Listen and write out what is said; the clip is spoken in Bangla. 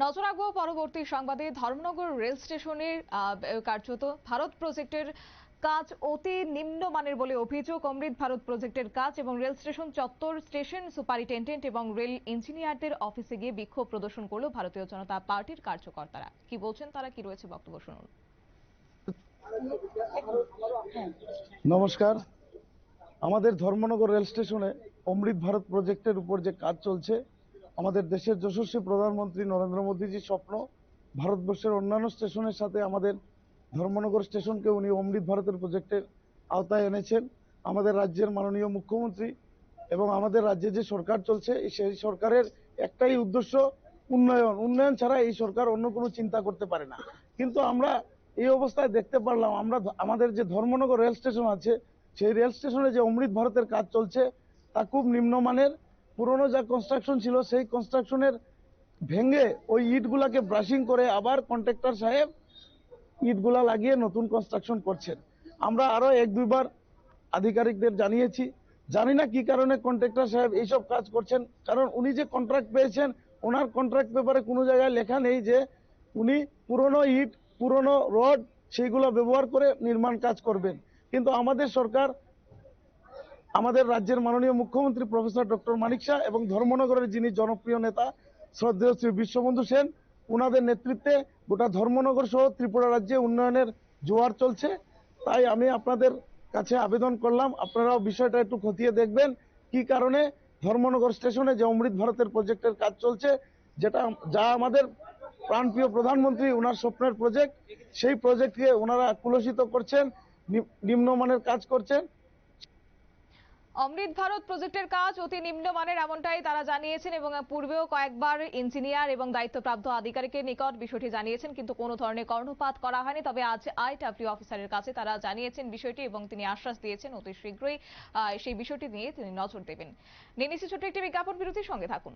নজর রাখবো পরবর্তী সংবাদে। ধর্মনগর রেল স্টেশনের কার্যত ভারত প্রজেক্টের কাজ অতি নিম্নমানের বলে অভিযোগ। অমৃত ভারত প্রজেক্টের কাজ এবং রেল স্টেশন চত্বর স্টেশন সুপারিনটেন্ডেন্ট এবং রেল ইঞ্জিনিয়ারদের অফিসে গিয়ে বিক্ষোভ প্রদর্শন করলো ভারতীয় জনতা পার্টির কার্যকর্তারা। কি বলছেন তারা, কি রয়েছে বক্তব্য শুনুন। নমস্কার। আমাদের ধর্মনগর রেল স্টেশনে অমৃত ভারত প্রজেক্টের উপর যে কাজ চলছে, আমাদের দেশের যশস্বী প্রধানমন্ত্রী নরেন্দ্র মোদীজির স্বপ্ন ভারতবর্ষের অন্যান্য স্টেশনের সাথে আমাদের ধর্মনগর স্টেশনকে উনি অমৃত ভারতের প্রজেক্টের আওতায় এনেছেন। আমাদের রাজ্যের মাননীয় মুখ্যমন্ত্রী এবং আমাদের রাজ্যে যে সরকার চলছে সেই সরকারের একটাই উদ্দেশ্য উন্নয়ন ছাড়া এই সরকার অন্য কোনো চিন্তা করতে পারে না। কিন্তু আমরা এই অবস্থায় দেখতে পারলাম, আমরা আমাদের যে ধর্মনগর রেল স্টেশন আছে সেই রেল স্টেশনে যে অমৃত ভারতের কাজ চলছে তা খুব নিম্নমানের। পুরনো যা কনস্ট্রাকশন ছিল সেই কনস্ট্রাকশনের ভেঙে ওই ইটগুলাকে ব্রাশিং করে আবার কন্ট্রাক্টর সাহেব ইটগুলা লাগিয়ে নতুন কনস্ট্রাকশন করছেন। আমরা আরো এক দুইবার আধিকারিকদের জানিয়েছি, জানি না কি কারণে কন্ট্রাক্টর সাহেব এইসব কাজ করছেন। কারণ উনি যে কন্ট্রাক্ট পেয়েছেন, ওনার কন্ট্রাক্ট পেপারে কোনো জায়গায় লেখা নেই যে উনি পুরনো ইট পুরনো রড সেইগুলো ব্যবহার করে নির্মাণ কাজ করবেন। কিন্তু আমাদের সরকার, আমাদের রাজ্যের মাননীয় মুখ্যমন্ত্রী প্রফেসর ডক্টর মানিক শাহ এবং ধর্মনগরের যিনি জনপ্রিয় নেতা শ্রদ্ধেয় শ্রী বিশ্ববন্ধু সেন, ওনাদের নেতৃত্বে গোটা ধর্মনগর সহ ত্রিপুরা রাজ্যে উন্নয়নের জোয়ার চলছে। তাই আমি আপনাদের কাছে আবেদন করলাম, আপনারাও বিষয়টা একটু খতিয়ে দেখবেন কি কারণে ধর্মনগর স্টেশনে যে অমৃত ভারতের প্রজেক্টের কাজ চলছে, যা আমাদের প্রাণপ্রিয় প্রধানমন্ত্রী ওনার স্বপ্নের প্রজেক্ট, সেই প্রজেক্টকে ওনারা কুলসিত করছেন, নিম্নমানের কাজ করছেন। অমৃত ভারত প্রজেক্টের কাজ অতি নিম্নমানের এমনটাই তারা জানিয়েছেন এবং পূর্বেও কয়েকবার ইঞ্জিনিয়ার এবং দায়িত্বপ্রাপ্ত আধিকারিকের নিকট বিষয়টি জানিয়েছেন, কিন্তু কোনো ধরনের কর্ণপাত করা হয়নি। তবে আজ আইডব্লিউ অফিসারের কাছে তারা জানিয়েছেন বিষয়টি এবং তিনি আশ্বাস দিয়েছেন অতি শীঘ্রই সেই বিষয়টি নিয়ে তিনি নজর দেবেন। নিয়ে নিচ্ছি ছোট্ট একটি বিজ্ঞাপন বিরতির সঙ্গে থাকুন।